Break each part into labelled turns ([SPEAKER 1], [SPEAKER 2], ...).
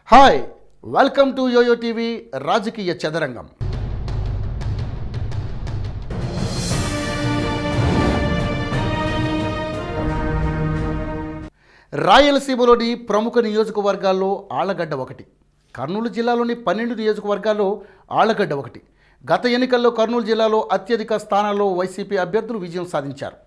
[SPEAKER 1] Hi, welcome to Yoyo TV రాజకీయ చదరంగం. రాయలసీమలోని ప్రముఖ నియోజకవర్గాల్లో ఆళ్లగడ్డ ఒకటి. కర్నూలు జిల్లాలోని 12 నియోజకవర్గాల్లో ఆళ్లగడ్డ ఒకటి. గత ఎన్నికల్లో కర్నూలు జిల్లాలో అత్యధిక స్థానాల్లో వైసీపీ అభ్యర్థులు విజయం సాధించారు.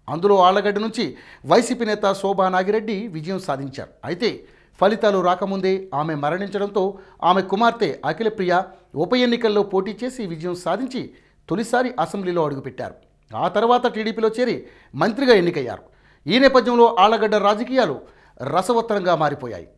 [SPEAKER 1] అందులో ఆళ్లగడ్డ నుంచి వైసీపీ నేత శోభా నాగిరెడ్డి విజయం సాధించారు. అయితే ఫలితాలు రాకముందే ఆమె మరణించడంతో ఆమె కుమార్తె అఖిలప్రియ ఉప ఎన్నికల్లో పోటీ చేసి విజయం సాధించి తొలిసారి అసెంబ్లీలో అడుగుపెట్టారు. ఆ తర్వాత టీడీపీలో చేరి మంత్రిగా ఎన్నికయ్యారు. ఈ నేపథ్యంలో ఆళ్లగడ్డ రాజకీయాలు రసవత్తరంగా మారిపోయాయి.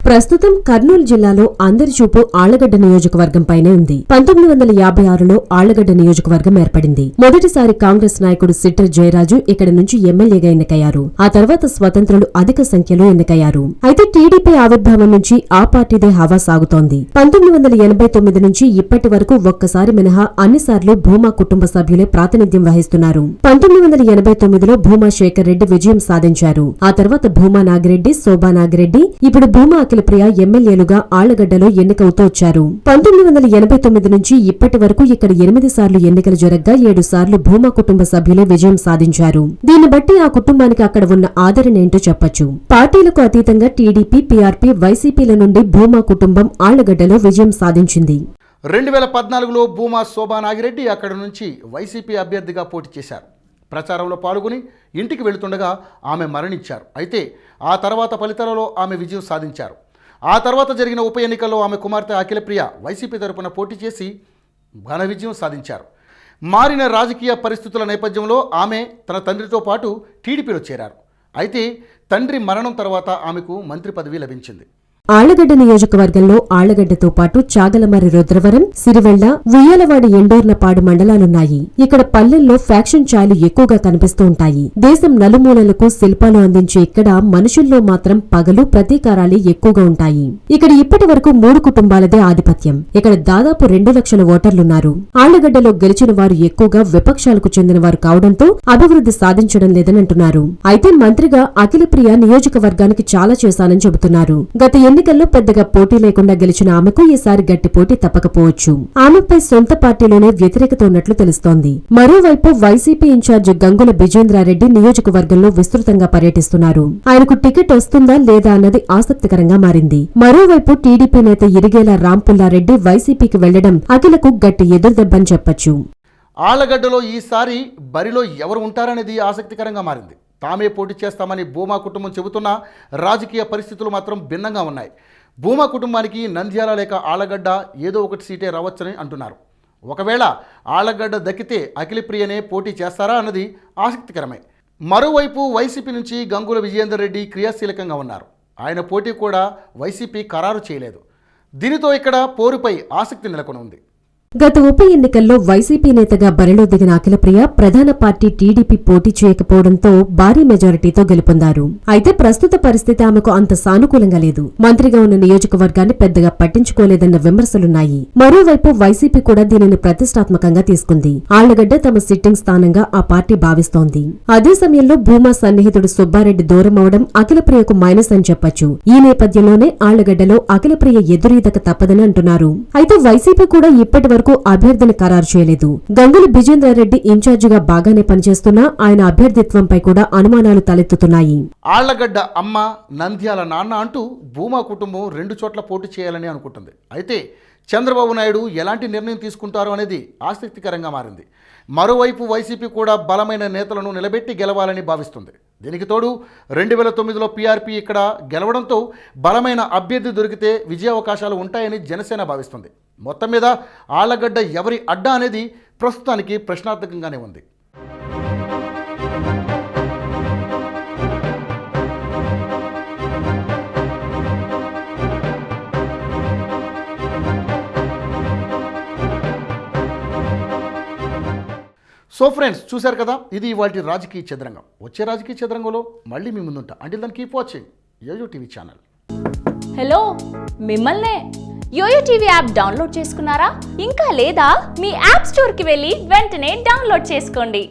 [SPEAKER 2] ప్రస్తుతం కర్నూలు జిల్లాలో అందరి చూపు ఆళ్లగడ్డ నియోజకవర్గంపైనే ఉంది. 1956లో ఆళ్లగడ్డ నియోజకవర్గం ఏర్పడింది. మొదటిసారి కాంగ్రెస్ నాయకుడు సిట్టర్ జయరాజు ఇక్కడ నుంచి ఎమ్మెల్యేగా ఎన్నికయ్యారు. ఆ తర్వాత స్వతంత్రులు అధిక సంఖ్యలో ఎన్నికయ్యారు. అయితే టీడీపీ ఆవిర్భావం నుంచి ఆ పార్టీదే హవా సాగుతోంది. 1989 నుంచి ఇప్పటి వరకు ఒక్కసారి మినహా అన్నిసార్లు భూమా కుటుంబ సభ్యులే ప్రాతినిధ్యం వహిస్తున్నారు. 1989లో భూమా శేఖర్ రెడ్డి విజయం సాధించారు. ఆ తర్వాత భూమా నాగిరెడ్డి, శోభా నాగిరెడ్డి, ఇప్పుడు భూమా అఖిలప్రియ ఎమ్మెల్యేలుగా ఆళ్లగడ్డలో ఎన్నికవుతూ వచ్చారు. 1989 నుంచి ఇప్పటి వరకు ఇక్కడ 8 సార్లు ఎన్నికలు జరగ్గా 7 సార్లు భూమా కుటుంబ సభ్యులే విజయం సాధించారు. దీన్ని బట్టి ఆ కుటుంబానికి అక్కడ ఉన్న ఆదరణ ఏంటో చెప్పొచ్చు. పార్టీలకు అతీతంగా టీడీపీ, పీఆర్పీ, వైసీపీల నుండి భూమా కుటుంబం ఆళ్లగడ్డలో విజయం సాధించింది.
[SPEAKER 1] 2014లో భూమా శోభా నాగిరెడ్డి అక్కడ నుంచి వైసీపీ అభ్యర్థిగా పోటీ చేశారు. ప్రచారంలో పాల్గొని ఇంటికి వెళుతుండగా ఆమె మరణించారు. అయితే ఆ తర్వాత ఫలితాలలో ఆమె విజయం సాధించారు. ఆ తర్వాత జరిగిన ఉప ఎన్నికల్లో ఆమె కుమార్తె అఖిలప్రియ వైసీపీ తరపున పోటీ చేసి ఘన విజయం సాధించారు. మారిన రాజకీయ పరిస్థితుల నేపథ్యంలో ఆమె తన తండ్రితో పాటు టీడీపీలో చేరారు. అయితే తండ్రి మరణం తర్వాత ఆమెకు మంత్రి పదవి లభించింది.
[SPEAKER 2] ఆళ్లగడ్డ నియోజకవర్గంలో ఆళ్లగడ్డతో పాటు చాగలమర్రి, రుద్రవరం, సిరివెళ్ల, ఉయ్యాలవాడి, ఎండోర్నపాడు మండలాలున్నాయి. ఇక్కడ పల్లెల్లో ఫ్యాక్షన్ ఛాయలు ఎక్కువగా కనిపిస్తూ ఉంటాయి. దేశం నలుమూలలకు శిల్పాలు అందించే ఇక్కడ మనుషుల్లో మాత్రం పగలు, ప్రతీకారాలే ఎక్కువగా ఉంటాయి. ఇక్కడ ఇప్పటి వరకు 3 కుటుంబాలదే ఆధిపత్యం. ఇక్కడ దాదాపు 2 లక్షల ఓటర్లున్నారు. ఆళ్లగడ్డలో గెలిచిన వారు ఎక్కువగా విపక్షాలకు చెందిన వారు కావడంతో అభివృద్ధి సాధించడం లేదని అంటున్నారు. అయితే మంత్రిగా అఖిలప్రియ నియోజకవర్గానికి చాలా చేశానని చెబుతున్నారు. గత ఎన్నికల్లో పెద్దగా పోటీ లేకుండా గెలిచిన ఆమెకు ఈసారి గట్టి పోటీ తప్పకపోవచ్చు. ఆమెపై సొంత పార్టీలోనే వ్యతిరేకత ఉన్నట్లు తెలుస్తోంది. మరోవైపు వైసీపీ ఇన్ఛార్జ్ గంగుల బిజేంద్రారెడ్డి నియోజకవర్గంలో విస్తృతంగా పర్యటిస్తున్నారు. ఆయనకు టికెట్ వస్తుందా లేదా అన్నది ఆసక్తికరంగా మారింది. మరోవైపు టీడీపీ నేత ఇరిగేల రాంపుల్లారెడ్డి వైసీపీకి వెళ్లడం అఖిలకు గట్టి ఎదురుదెబ్బని చెప్పొచ్చు.
[SPEAKER 1] ఆళ్లగడ్డలో ఈసారి బరిలో ఎవరు ఉంటారనేది ఆసక్తికరంగా మారింది. తామే పోటీ చేస్తామని భూమా కుటుంబం చెబుతున్న రాజకీయ పరిస్థితులు మాత్రం భిన్నంగా ఉన్నాయి. భూమా కుటుంబానికి నంద్యాల లేక ఆళ్లగడ్డ ఏదో ఒకటి సీటే రావచ్చని అంటున్నారు. ఒకవేళ ఆళ్లగడ్డ దక్కితే అఖిలప్రియనే పోటీ చేస్తారా అన్నది ఆసక్తికరమే. మరోవైపు వైసీపీ నుంచి గంగుల విజయేందర్ రెడ్డి క్రియాశీలకంగా ఉన్నారు. ఆయన పోటీ కూడా వైసీపీ ఖరారు చేయలేదు. దీనితో ఇక్కడ పోరుపై ఆసక్తి నెలకొని ఉంది.
[SPEAKER 2] గత ఉప ఎన్నికల్లో వైసీపీ నేతగా బరిలో దిగిన అఖిలప్రియ ప్రధాన పార్టీ టీడీపీ పోటీ చేయకపోవడంతో భారీ మెజారిటీతో గెలుపొందారు. అయితే ప్రస్తుత పరిస్థితి ఆమెకు అంత సానుకూలంగా లేదు. మంత్రిగా ఉన్న నియోజకవర్గాన్ని పెద్దగా పట్టించుకోలేదన్న విమర్శలున్నాయి. మరోవైపు వైసీపీ కూడా దీనిని ప్రతిష్టాత్మకంగా తీసుకుంది. ఆళ్లగడ్డ తమ సిట్టింగ్ స్థానంగా ఆ పార్టీ భావిస్తోంది. అదే సమయంలో భూమా సన్నిహితుడు సుబ్బారెడ్డి దూరమవడం అఖిలప్రియకు మైనస్ అని చెప్పొచ్చు. ఈ నేపథ్యంలోనే ఆళ్లగడ్డలో అఖిలప్రియ ఎదురీదక తప్పదని అంటున్నారు. అయితే వైసీపీ కూడా ఇప్పటి వరకు అభ్యర్థిని ఖరారు చేయలేదు. గంగుల బిజేంద్రారెడ్డి ఇన్ఛార్జిగా బాగానే పనిచేస్తున్నా ఆయన అభ్యర్థిత్వంపై కూడా అనుమానాలు తలెత్తుతున్నాయి.
[SPEAKER 1] ఆళ్లగడ్డ అమ్మ, నంద్యాల నాన్న అంటూ భూమా కుటుంబం 2 చోట్ల పోటీ చేయాలని అనుకుంటుంది. అయితే చంద్రబాబు నాయుడు ఎలాంటి నిర్ణయం తీసుకుంటారో అనేది ఆసక్తికరంగా మారింది. మరోవైపు వైసీపీ కూడా బలమైన నేతలను నిలబెట్టి గెలవాలని భావిస్తుంది. దీనికి తోడు 2009లో పీఆర్పీ ఇక్కడ గెలవడంతో బలమైన అభ్యర్థి దొరికితే విజయావకాశాలు ఉంటాయని జనసేన భావిస్తుంది. మొత్తం మీద ఆళ్లగడ్డ ఎవరి అడ్డా అనేది ప్రస్తుతానికి ప్రశ్నార్థకంగానే ఉంది. సో ఫ్రెండ్స్, చూశారు కదా, ఇది ఇవాల్టి రాజకీయ చదరంగం. వచ్చే రాజకీయ చదరంగంలో మళ్ళీ మీ ముందుంటా. Until then keep watching YoYo TV channel.
[SPEAKER 3] Hello, మిమ్మల్నే యోయో టీవీ యాప్ డౌన్లోడ్ చేసుకున్నారా? ఇంకా లేదా? మీ యాప్ స్టోర్ కి వెళ్ళి వెంటనే డౌన్లోడ్ చేసుకోండి.